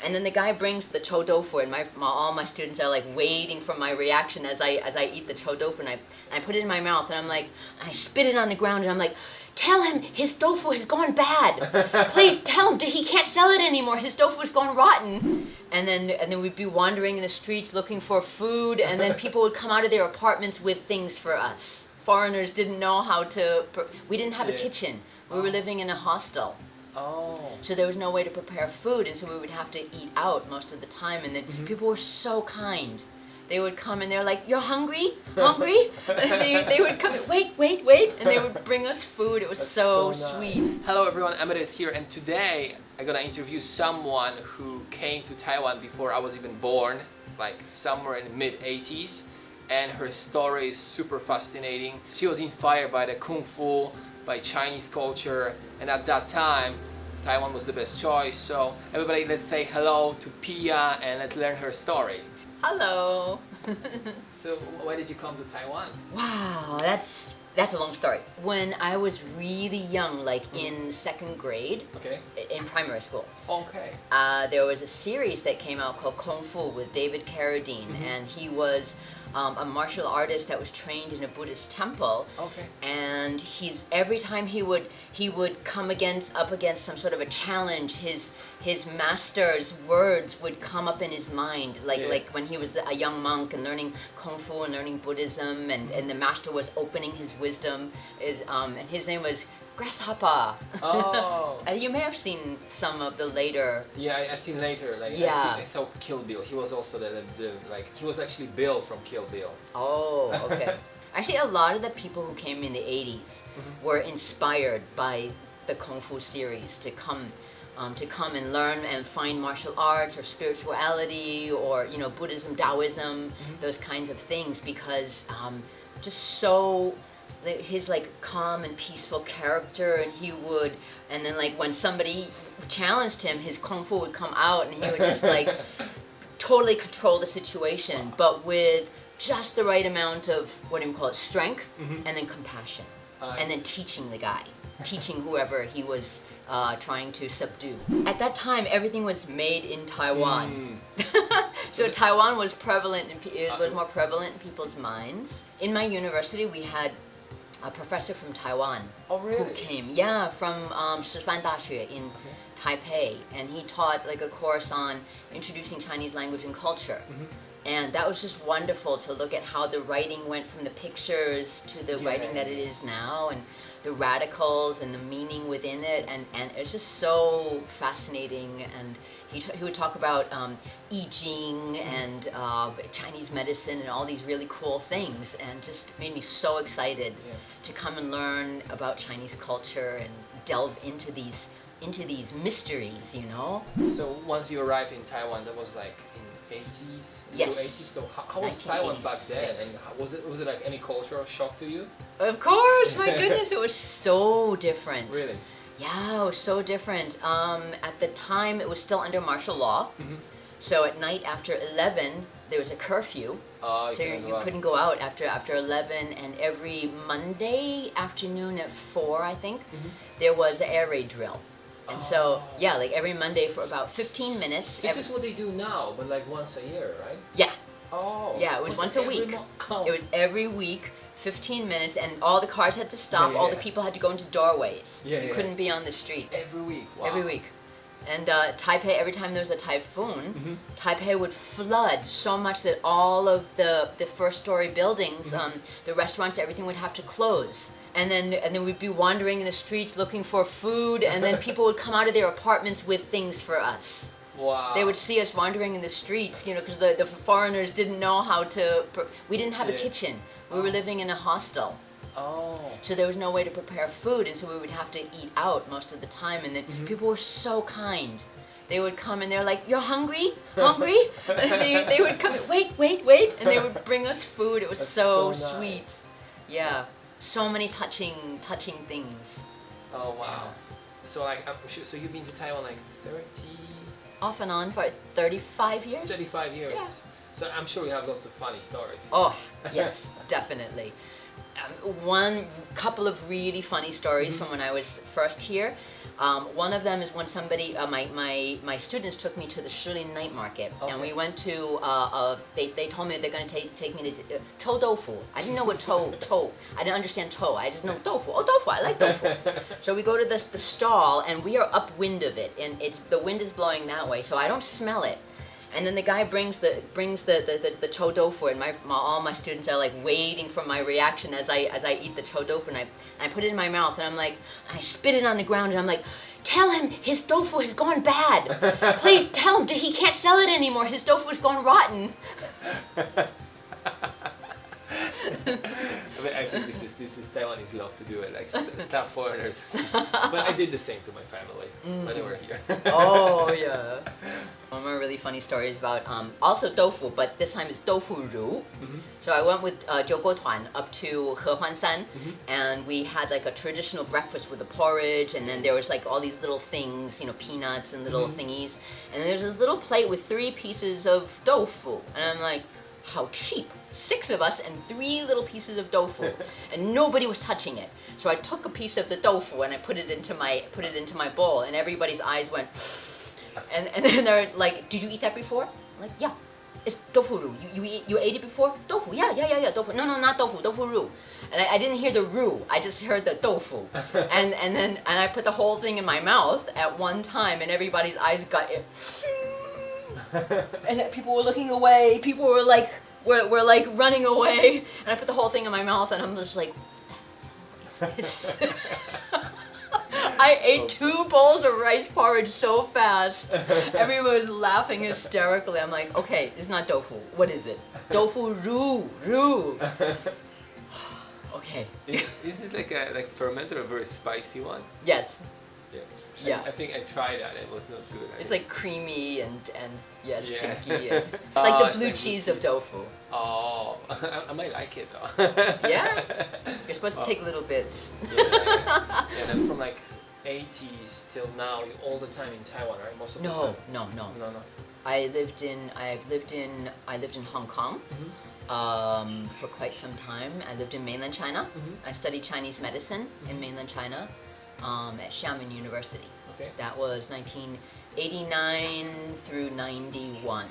And then the guy brings the chou tofu, and all my students are like waiting for my reaction as I eat the chou tofu, and I put it in my mouth, and I'm like, I spit it on the ground, and I'm like, tell him his tofu has gone bad. Please tell him he can't sell it anymore. His tofu has gone rotten. And then we'd be wandering in the streets looking for food, and then people would come out of their apartments with things for us. Foreigners didn't know how to. We didn't have a kitchen. We were living in a hostel. Oh. So there was no way to prepare food, and so we would have to eat out most of the time. And then people were so kind. They would come and they're like, "You're hungry? Hungry?" they would come, wait, and they would bring us food. It was so sweet. Nice. Hello everyone, Ahmed is here, and today I'm gonna interview someone who came to Taiwan before I was even born, like somewhere in the mid-80s, and her story is super fascinating. She was inspired by the Kung Fu, by Chinese culture, and at that time, Taiwan was the best choice. So everybody, let's say hello to Pia and let's learn her story. Hello. So why did you come to Taiwan? Wow, that's a long story. When I was really young, like in second grade, Okay. in primary school, Okay. there was a series that came out called Kung Fu with David Carradine, and he was a martial artist that was trained in a Buddhist temple. Okay. And every time he would come up against some sort of a challenge, his master's words would come up in his mind, like when he was a young monk and learning Kung Fu and learning Buddhism, and the master was opening his wisdom. And his name was Grasshopper. Oh. You may have seen some of the later. Yeah, I seen later. Like Yeah. I saw Kill Bill. He was also the he was actually Bill from Kill Bill. Oh, okay. Actually, a lot of the people who came in the 80s were inspired by the Kung Fu series to come and learn and find martial arts or spirituality or Buddhism, Taoism, those kinds of things, because just so his like calm and peaceful character, and then like when somebody challenged him, his Kung Fu would come out and he would just like totally control the situation, but with just the right amount of, strength, and then compassion, and then teaching whoever he was trying to subdue. At that time, everything was made in Taiwan. So Taiwan was more prevalent in people's minds. In my university, we had a professor from Taiwan who came, from 师范大学 in Taipei, and he taught like a course on introducing Chinese language and culture. And that was just wonderful to look at how the writing went from the pictures to the writing that it is now, and the radicals and the meaning within it, and it's just so fascinating. And he would talk about I Ching and Chinese medicine and all these really cool things, and just made me so excited to come and learn about Chinese culture and delve into these mysteries, So once you arrived in Taiwan, that was like in 80s? Yes. 80s. So how was Taiwan back then? And was it like any cultural shock to you? Of course, my goodness, it was so different. Really? Yeah, it was so different. At the time, it was still under martial law. So at night after 11, there was a curfew. So you couldn't go out after 11, and every Monday afternoon at 4, I think, there was an air raid drill. And so, like every Monday for about 15 minutes. This is what they do now, but like once a year, right? Yeah. Oh. Yeah, it was once a week. It was every week, 15 minutes, and all the cars had to stop. All the people had to go into doorways. You couldn't be on the street. Every week. Wow. Every week. And Taipei, every time there was a typhoon, Taipei would flood so much that all of the first-story buildings, the restaurants, everything would have to close. And then we'd be wandering in the streets looking for food, and then people would come out of their apartments with things for us. Wow. They would see us wandering in the streets, because the foreigners didn't know how to. We didn't have a kitchen. We were living in a hostel. Oh. So there was no way to prepare food, and so we would have to eat out most of the time. And then people were so kind. They would come and they're like, "You're hungry? Hungry?" they would come, wait, and they would bring us food. It was so sweet. Yeah. So many touching things. Oh wow! So like, I'm sure. So you've been to Taiwan like 30? Off and on for 35 years. 35 years. Yeah. So I'm sure you have lots of funny stories. Oh yes, definitely. One couple of really funny stories from when I was first here. One of them is when somebody, my students took me to the Shilin night market, and we went to, they told me they're going to take me to chou doufu. I didn't know what chou, I didn't understand chou, I just know doufu. Oh, doufu, I like doufu. So we go to the stall, and we are upwind of it, and the wind is blowing that way, so I don't smell it. And then the guy brings the chou doufu, and all my students are like waiting for my reaction as I eat the chou doufu, and I put it in my mouth, and I spit it on the ground, and I'm like, tell him his tofu has gone bad. Please tell him he can't sell it anymore. His tofu has gone rotten. I think this is Taiwanese love to do it, like stop foreigners. But I did the same to my family when they were here. Oh yeah. One more really funny story is about also tofu, but this time it's tofu ru. So I went with Jiu Tuan up to Hehuanshan, and we had like a traditional breakfast with the porridge, and then there was like all these little things, peanuts and little thingies, and then there's this little plate with 3 pieces of tofu, and I'm like, how cheap. 6 of us and 3 little pieces of tofu, and nobody was touching it. So I took a piece of the tofu and I put it into my bowl, and everybody's eyes went, and then they're like, did you eat that before? I'm like, yeah, it's tofu roux. You ate it before? Tofu, yeah, tofu. No, not tofu, tofu roux. And I didn't hear the roux, I just heard the tofu. and I put the whole thing in my mouth at one time, and everybody's eyes got it. And people were looking away, people were like running away, and I put the whole thing in my mouth, and I'm just like, what is this? I ate 2 bowls of rice porridge so fast. Everyone was laughing hysterically. I'm like, okay, it's not tofu. What is it? Tofu roux. Okay. Is this like fermented or very spicy one? Yes. Yeah. I think I tried that. It was not good. It's like creamy and stinky. And it's like the blue cheese of tofu. Oh, I might like it though. Yeah? You're supposed to take little bits. Yeah, and I'm from like 80s till now, all the time in Taiwan, right? Most of the time. No. No. I lived in Hong Kong for quite some time. I lived in mainland China. I studied Chinese medicine in mainland China at Xiamen University. Okay. That was 1989 through 91.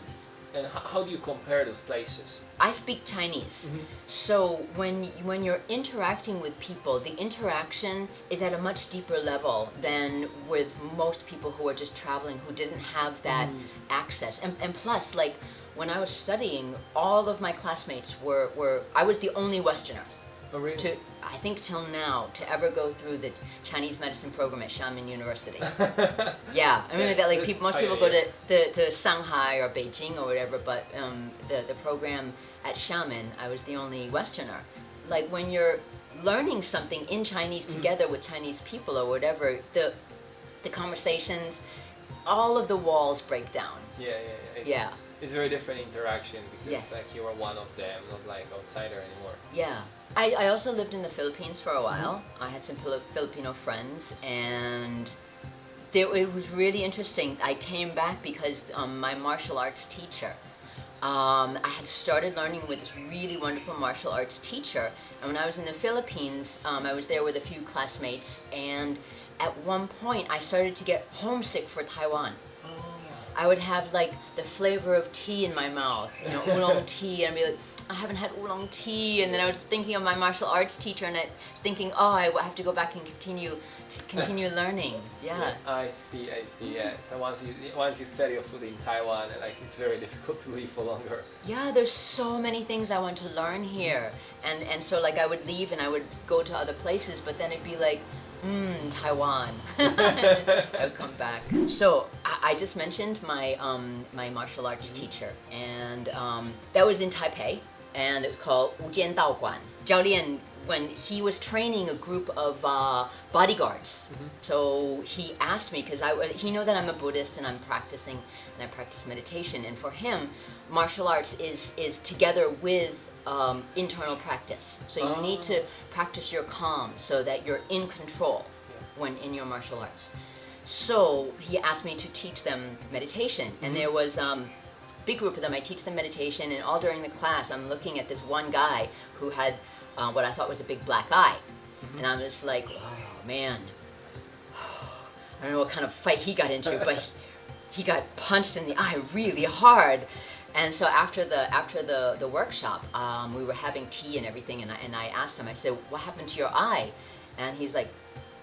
And how do you compare those places? I speak Chinese. So when you're interacting with people, the interaction is at a much deeper level than with most people who are just traveling, who didn't have that access. And plus, like, when I was studying, all of my classmates were I was the only Westerner. Oh, really? I think till now, to ever go through the Chinese medicine program at Xiamen University. Yeah, I mean that like most people go to Shanghai or Beijing or whatever, but the program at Xiamen, I was the only Westerner. Like when you're learning something in Chinese together with Chinese people or whatever, the conversations, all of the walls break down. Yeah. It's very different interaction because Yes. like you are one of them, not like outsider anymore. Yeah. I also lived in the Philippines for a while. I had some Filipino friends, and it was really interesting. I came back because my martial arts teacher, I had started learning with this really wonderful martial arts teacher, and when I was in the Philippines, I was there with a few classmates, and at one point I started to get homesick for Taiwan. I would have like the flavor of tea in my mouth, oolong tea, and I'd be like, I haven't had oolong tea, and then I was thinking of my martial arts teacher, and I was thinking, I have to go back and continue learning. Yeah. I see. Yeah. So once you set your foot in Taiwan, like it's very difficult to leave for longer. Yeah, there's so many things I want to learn here, and so like I would leave and I would go to other places, but then it'd be like, Taiwan. I would come back. So I just mentioned my my martial arts teacher, and that was in Taipei, and it was called 无间道馆. 教练, when he was training a group of bodyguards. So he asked me, because he know that I'm a Buddhist and I'm practicing, and I practice meditation, and for him, martial arts is together with internal practice. So you need to practice your calm so that you're in control when in your martial arts. So he asked me to teach them meditation, and there was big group of them. I teach them meditation, and all during the class I'm looking at this one guy who had what I thought was a big black eye. And I'm just like, oh man, I don't know what kind of fight he got into, but he got punched in the eye really hard. And so after the workshop, we were having tea and everything, and I asked him, I said, what happened to your eye? And he's like,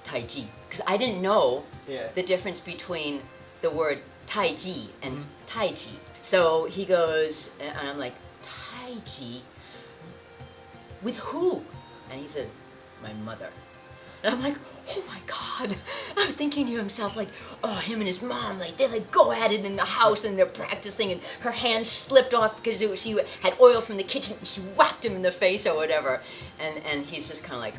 Tai Chi. Because I didn't know the difference between the word Tai Chi and Tai Chi. So he goes, and I'm like, Tai Chi? With who? And he said, my mother. And I'm like, oh my God. I'm thinking to himself, like, oh, him and his mom, like, they like go at it in the house and they're practicing, and her hand slipped off because she had oil from the kitchen and she whacked him in the face or whatever. And he's just kind of like,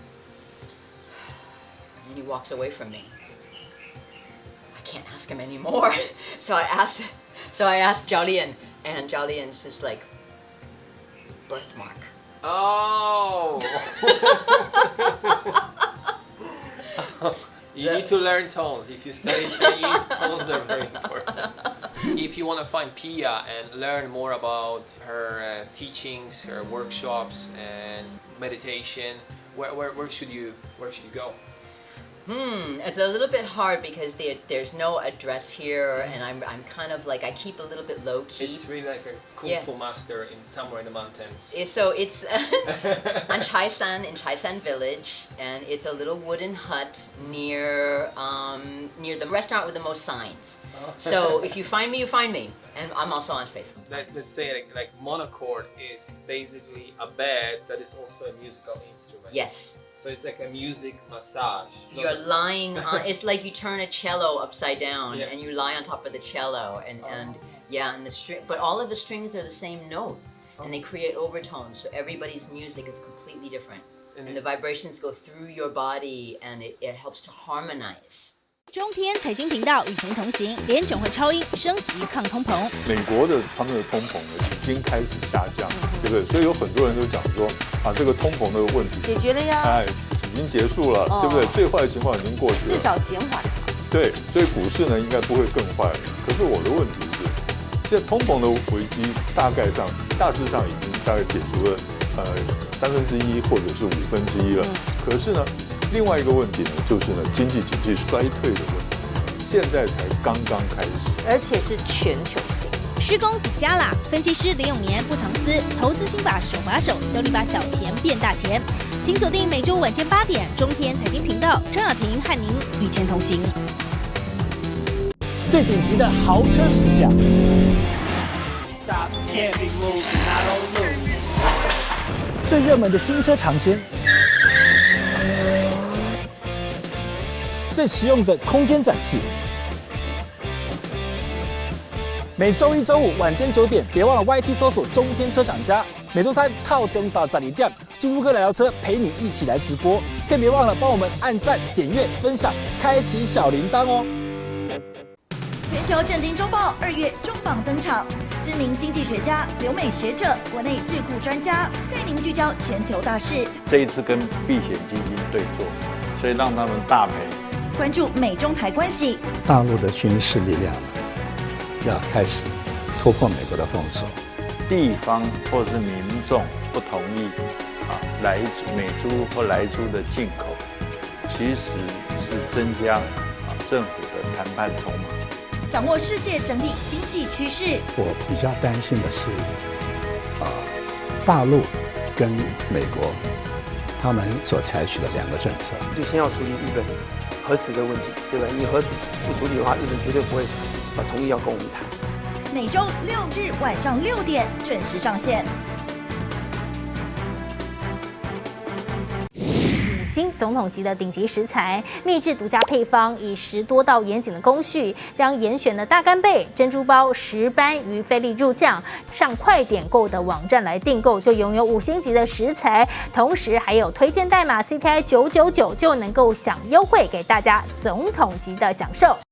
and he walks away from me. I can't ask him anymore. So I asked Jiaolian, and Jiaolian's just like, birthmark. Oh. You need to learn tones. If you study Chinese, tones are very important. If you want to find Pia and learn more about her teachings, her workshops, and meditation, where should you go? It's a little bit hard because there's no address here, and I'm kind of like, I keep a little bit low key. It's really like a kung fu master somewhere in the mountains. So it's on Chaisan, in Chaisan village, and it's a little wooden hut near the restaurant with the most signs. So if you find me, you find me, and I'm also on Facebook. Let's say like monochord is basically a bed that is also a musical instrument. Yes. So it's like a music massage. You're lying on, it's like you turn a cello upside down and you lie on top of the cello and the string, but all of the strings are the same note and they create overtones, so everybody's music is completely different. And the vibrations go through your body and it helps to harmonize. 中天财经频道与您同行，联准会超英升息抗通膨。美国的他们的通膨呢已经开始下降，对不对？所以有很多人都讲说这个通膨的问题解决了呀，已经结束了，对不对？最坏的情况已经过去了，至少减缓。对，所以股市呢应该不会更坏。可是我的问题是，现在通膨的危机大致上已经大概解除了1/3或者是1/5了。可是呢，另外一个问题呢，就是呢经济景气衰退的问题，现在才刚刚开始，而且是全球性。施工底加啦，分析师林永年不藏私，投资心法手把手，教你把小钱变大钱。请锁定每周晚间8点，中天财经频道，张雅婷和您与钱同行。最顶级的豪车试驾，最热门的新车尝鲜，最实用的空间展示。每周1、周5晚间9点，别忘了 YT 搜索中天车厂家。每周3套中到12点，猪猪哥来聊车陪你一起来直播，更别忘了帮我们按赞、点阅、分享，开启小铃铛哦。全球震惊周报2月重磅登场，知名经济学家、留美学者、国内智库专家带您聚焦全球大事。这一次跟避险基金对坐，所以让他们大赔。关注美中台关系，大陆的军事力量要开始突破美国的封锁，地方或是民众不同意美猪或莱猪的进口，其实是增加政府的谈判筹码。掌握世界整体经济趋势。我比较担心的是，大陆跟美国他们所采取的2个政策，就先要处理日本核食的问题，对吧？你核食不处理的话，日本绝对不会同意要跟我们谈。每周6日晚上6点准时上线。新总统级的顶级食材，秘制独家配方，以10多道严谨的工序，将严选的大干贝、珍珠包、石斑鱼菲力入酱，上快点购的网站来订购，就拥有5星级的食材，同时还有推荐代码 CTI 999就能够享优惠，给大家总统级的享受。